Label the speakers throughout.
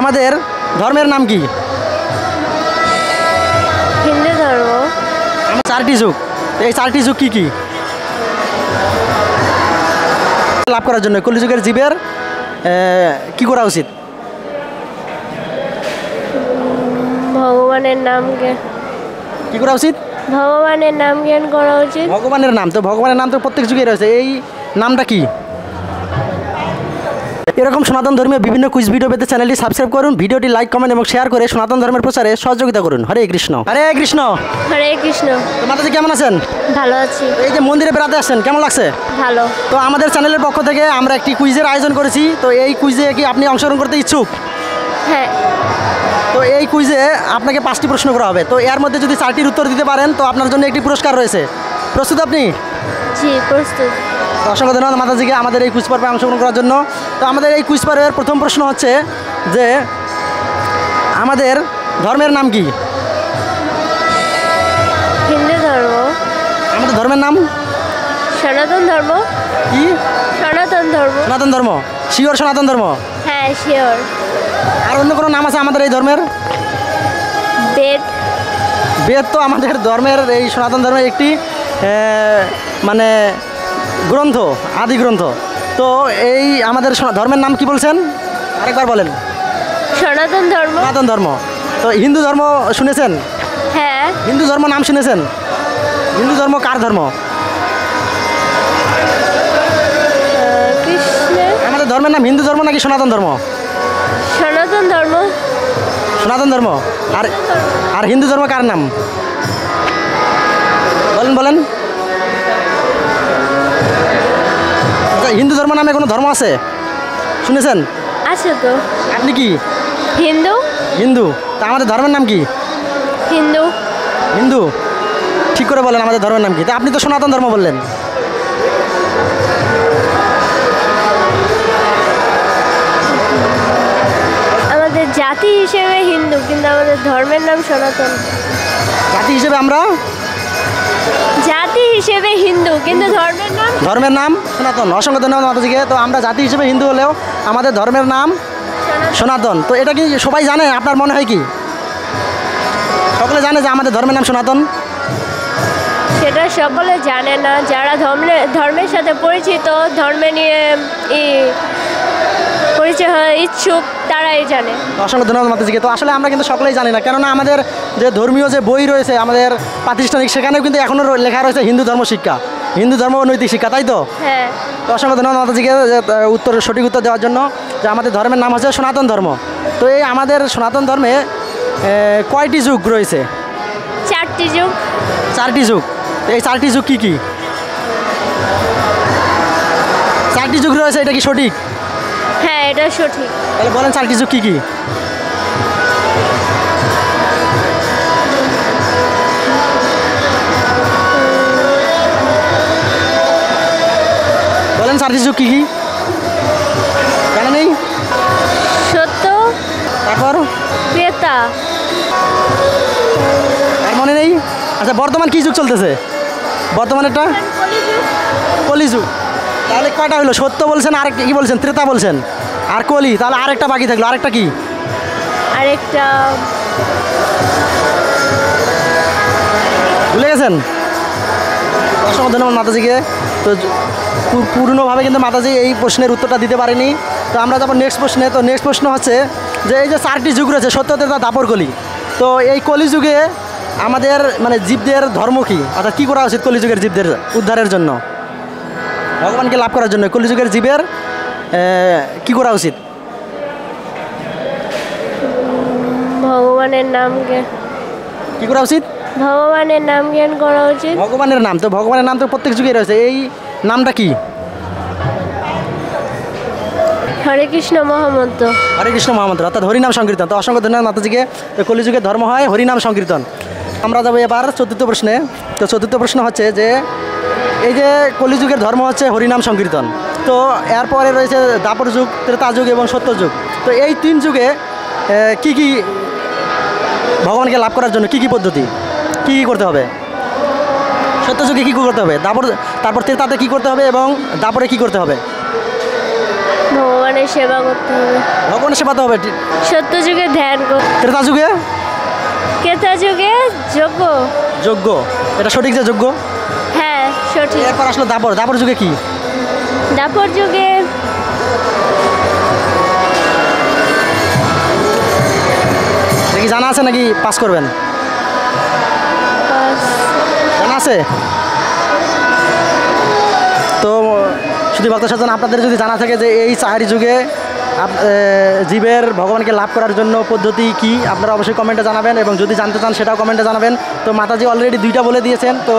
Speaker 1: আমাদের ধর্মের নাম কি?
Speaker 2: হিন্দু ধর্ম।
Speaker 1: আমার 4টি যুগ, এই 4টি যুগ কি কি? লাভ করার জন্য কলিযুগের জীবের কি করা উচিত?
Speaker 2: ভগবানের নাম
Speaker 1: কি করা উচিত?
Speaker 2: ভগবানের নাম জ্ঞান করা উচিত।
Speaker 1: ভগবানের নাম, তো ভগবানের নাম তো প্রত্যেক যুগে রয়েছে, এই নামটা কি? এরকম সনাতন ধর্মীয় বিভিন্ন কুইজ ভিডিও পেতে চ্যানেলটি সাবস্ক্রাইব করুন, ভিডিওটি লাইক কমেন্ট এবং শেয়ার করে সনাতন ধর্মের প্রচারে সহযোগিতা করুন। হরে কৃষ্ণ। হরে কৃষ্ণ।
Speaker 2: হরে কৃষ্ণ।
Speaker 1: তো মাতাজি কেমন আছেন?
Speaker 2: ভালো আছি।
Speaker 1: এই যে মন্দিরে বেড়াতে আসছেন, কেমন লাগছে?
Speaker 2: ভালো।
Speaker 1: তো আমাদের চ্যানেলের পক্ষ থেকে আমরা একটি কুইজের আয়োজন করেছি, তো এই কুইজে কি আপনি অংশগ্রহণ করতে ইচ্ছুক?
Speaker 2: হ্যাঁ।
Speaker 1: তো এই কুইজে আপনাকে 5টি প্রশ্ন করা হবে, তো এর মধ্যে যদি 4টির উত্তর দিতে পারেন তো আপনার জন্য একটি পুরস্কার রয়েছে। প্রস্তুত আপনি?
Speaker 2: জি প্রস্তুত।
Speaker 1: তো অসংখ্য ধন্যবাদ মাতাজিকে আমাদের এই কুইজ পর্বে অংশগ্রহণ করার জন্য। তো আমাদের এই কুইজ পর্বের প্রথম প্রশ্ন হচ্ছে যে আমাদের ধর্মের নাম কি?
Speaker 2: হিন্দু ধর্ম।
Speaker 1: আমাদের ধর্মের নাম
Speaker 2: সনাতন ধর্ম।
Speaker 1: কি?
Speaker 2: সনাতন ধর্ম।
Speaker 1: সনাতন ধর্ম। শিওর সনাতন ধর্ম?
Speaker 2: হ্যাঁ শিওর।
Speaker 1: আর অন্য কোনো নাম আছে আমাদের এই ধর্মের?
Speaker 2: বেদ।
Speaker 1: বেদ তো আমাদের ধর্মের, এই সনাতন ধর্মের একটি মানে গ্রন্থ, আদি গ্রন্থ। তো এই আমাদের ধর্মের নাম কি বলছেন, আরেকবার বলেন।
Speaker 2: সনাতন ধর্ম।
Speaker 1: সনাতন ধর্ম। তো হিন্দু ধর্ম শুনেছেন?
Speaker 2: হ্যাঁ।
Speaker 1: হিন্দু ধর্ম নাম শুনেছেন? হিন্দু ধর্ম কার ধর্ম?
Speaker 2: কৃষ্ণের।
Speaker 1: আমাদের ধর্মের নাম হিন্দু ধর্ম নাকি সনাতন ধর্ম?
Speaker 2: সনাতন ধর্ম।
Speaker 1: সনাতন ধর্ম। আর আর হিন্দু ধর্ম কার নাম? বলেন বলেন। আচ্ছা, হিন্দু ধর্ম নামে কোনো ধর্ম আছে শুনেছেন?
Speaker 2: আছে তো।
Speaker 1: আপনি কি
Speaker 2: হিন্দু?
Speaker 1: হিন্দু। তা আমাদের ধর্মের নাম কি?
Speaker 2: হিন্দু।
Speaker 1: হিন্দু। ঠিক করে বলেন আমাদের ধর্মের নাম কি? তা আপনি তো সনাতন ধর্ম বললেন।
Speaker 2: আমাদের জাতি হিসেবে হিন্দু, কিন্তু আমাদের ধর্মের নাম সনাতন।
Speaker 1: জাতি হিসেবে আমরা
Speaker 2: জাতি হিসেবে হিন্দু, কিন্তু ধর্মের নাম
Speaker 1: সনাতন। অসংখ্য ধন্যবাদ মাতাজিকে। তো আমরা জাতি হিসেবে হিন্দু হলেও আমাদের ধর্মের নাম সনাতন। তো এটা কি সবাই জানে? আপনার মনে হয় কি সকলে জানে যে আমাদের ধর্মের নাম সনাতন?
Speaker 2: সেটা সকলে জানে না। যারা ধর্মের সাথে পরিচিত, ধর্মে নিয়ে পরিচয় হয় ইচ্ছুক, তারাই জানে।
Speaker 1: অসংখ্য ধন্যবাদ মাতাজিকে। তো আসলে আমরা কিন্তু সকলেই জানি না, কেননা আমাদের যে ধর্মীয় যে বই রয়েছে আমাদের প্রাতিষ্ঠানিক, সেখানেও কিন্তু এখনও লেখা রয়েছে হিন্দু ধর্ম শিক্ষা, হিন্দু ধর্ম ও নৈতিক শিক্ষা, তাই তো?
Speaker 2: হ্যাঁ।
Speaker 1: তো অসংখ্য ধন্যবাদ মাতাজিকে সঠিক উত্তর দেওয়ার জন্য, যে আমাদের ধর্মের নাম হচ্ছে সনাতন ধর্ম। তো এই আমাদের সনাতন ধর্মে কয়টি যুগ রয়েছে?
Speaker 2: 4টি যুগ।
Speaker 1: 4টি যুগ। তো এই 4টি যুগ কি কি? 4টি যুগ রয়েছে, এটা কি সঠিক?
Speaker 2: হ্যাঁ এটা সঠিক।
Speaker 1: তাহলে বলেন 4টি যুগ কি কি? বলেন 4টি যুগ কি কি? জানা নেই?
Speaker 2: সত্য।
Speaker 1: তারপর
Speaker 2: ক্রেতা।
Speaker 1: আর মনে নেই? আচ্ছা, বর্তমান কি যুগ চলতেছে? বর্তমানেরটা কলিযুগ। তাহলে কয়টা হলো? সত্য বলছেন, আর কি বলছেন? ত্রেতা বলছেন, আর কলি। তাহলে আরেকটা বাকি থাকলো, আরেকটা কি?
Speaker 2: আরেকটা
Speaker 1: ভুলে গেছেন? অসংখ্য ধন্যবাদ মাতাজিকে। তো পূর্ণভাবে কিন্তু মাতাজি এই প্রশ্নের উত্তরটা দিতে পারেনি। তো আমরা যাবো নেক্সট প্রশ্নে। তো নেক্সট প্রশ্ন হচ্ছে যে এই যে 4টি যুগ রয়েছে, সত্য, ত্রেতা, দাপর, কলি, তো এই কলিযুগে আমাদের মানে জীবদের ধর্ম কি, অর্থাৎ কী করা উচিত কলিযুগের জীবদের উদ্ধারের জন্য, ভগবানকে লাভ করার জন্য কলিযুগের জীবের কি করা উচিত?
Speaker 2: ভগবানের নাম
Speaker 1: কি করা উচিত?
Speaker 2: ভগবানের নাম জ্ঞান করা উচিত।
Speaker 1: ভগবানের নাম, তো ভগবানের নাম তো প্রত্যেক যুগে রয়েছে, এই নামটা কি?
Speaker 2: হরে কৃষ্ণ মহামন্ত্র।
Speaker 1: হরে কৃষ্ণ মহামন্ত্র, অর্থাৎ হরিনাম সংকীর্তন। তো অসংখ্য ধন্যবাদ মাতাজিকে। তো কলিযুগের ধর্ম হয় হরিনাম সংকীর্তন। আমরা যাবো এবার 4র্থ প্রশ্নে। তো 4র্থ প্রশ্ন হচ্ছে যে এই যে কলিযুগের ধর্ম হচ্ছে হরিনাম সংকীর্তন, তো এরপরে রয়েছে দাপর যুগ, ত্রেতা যুগ এবং সত্য যুগ। তো এই 3 যুগে কি কি ভগবানকে লাভ করার জন্য কি কি পদ্ধতি, কি কি করতে হবে? সত্য যুগে কী করতে হবে, তারপর ত্রেতাতে কী করতে হবে এবং দাপরে কী করতে হবে?
Speaker 2: ভগবানের ভগবানের সেবা করতে হবে।
Speaker 1: ভগবানের সেবা তো হবে।
Speaker 2: সত্য যুগে ধ্যান করতে।
Speaker 1: ত্রেতা যুগে?
Speaker 2: ক্রেতা যুগে যজ্ঞ।
Speaker 1: যজ্ঞ, এটা সঠিক যে যজ্ঞ?
Speaker 2: হ্যাঁ সঠিক।
Speaker 1: এরপর আসলো দাপর। দাপর যুগে কি?
Speaker 2: দাপর যুগে
Speaker 1: দেখি জানা আছে নাকি পাস করবেন? জানা আছে? তো শুধু ভক্ত সাধন, আপনাদের যদি জানা থাকে যে এই চারি যুগে জীবের ভগবানকে লাভ করার জন্য পদ্ধতি কি, আপনারা অবশ্যই কমেন্টে জানাবেন। এবং যদি জানতে চান সেটাও কমেন্টে জানাবেন। তো মাতাজি অলরেডি 2টা বলে দিয়েছেন, তো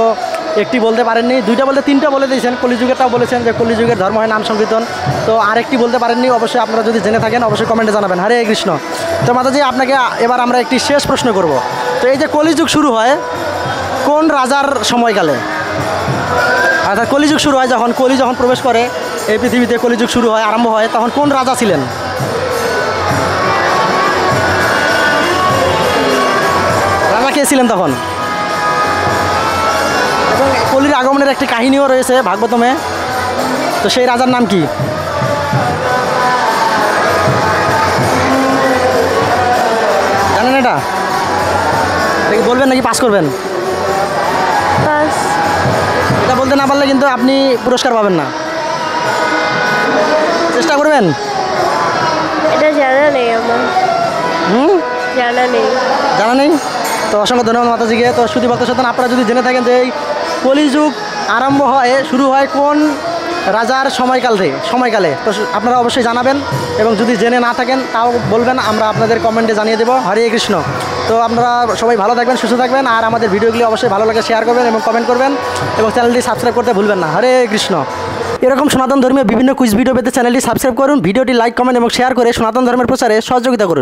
Speaker 1: একটি বলতে পারেননি। 2টা বলতে 3টা বলে দিয়েছেন। কলিযুগেরটাও বলেছেন যে কলিযুগের ধর্ম হয় নাম সংকীর্তন। তো আরেকটি বলতে পারেননি। অবশ্যই আপনারা যদি জেনে থাকেন অবশ্যই কমেন্টে জানাবেন। হরে কৃষ্ণ। তো মাতাজি আপনাকে এবার আমরা একটি শেষ প্রশ্ন করব। তো এই যে কলিযুগ শুরু হয় কোন রাজার সময়কালে? অর্থাৎ কলিযুগ শুরু হয় যখন কলি যখন প্রবেশ করে এই পৃথিবীতে, কলিযুগ শুরু হয়, আরম্ভ হয়, তখন কোন রাজা ছিলেন? রাজা কে ছিলেন তখন? এবং কলির আগমনের একটি কাহিনীও রয়েছে ভাগবতমে। তো সেই রাজার নাম কি? জানেন এটা? দেখি বলবেন নাকি পাস করবেন?
Speaker 2: পাস।
Speaker 1: এটা বলতে না পারলে কিন্তু আপনি পুরস্কার পাবেন না। চেষ্টা করবেন?
Speaker 2: এটা জানা নেই আমার। জানা নেই।
Speaker 1: জানা নেই? তো অসংখ্য ধন্যবাদ মাতাজিকে। তো শুধু ভক্ত সাধন, আপনারা যদি জেনে থাকেন যে এই কলিযুগ আরম্ভ হয় শুরু হয় কোন রাজার সময়কালে, তো আপনারা অবশ্যই জানাবেন। এবং যদি জেনে না থাকেন তাও বলবেন, আমরা আপনাদের কমেন্টে জানিয়ে দেবো। হরে কৃষ্ণ। তো আপনারা সবাই ভালো থাকবেন, সুস্থ থাকবেন। আর আমাদের ভিডিওগুলি অবশ্যই ভালো লাগে শেয়ার করবেন এবং কমেন্ট করবেন এবং চ্যানেলটি সাবস্ক্রাইব করতে ভুলবেন না। হরে কৃষ্ণ। এরকম সনাতন ধর্মীয় বিভিন্ন কুইজ ভিডিও পেতে চ্যানেলটি সাবস্ক্রাইব করুন, ভিডিওটি লাইক, কমেন্ট এবং শেয়ার করে সনাতন ধর্মের প্রচারে সহযোগিতা করুন।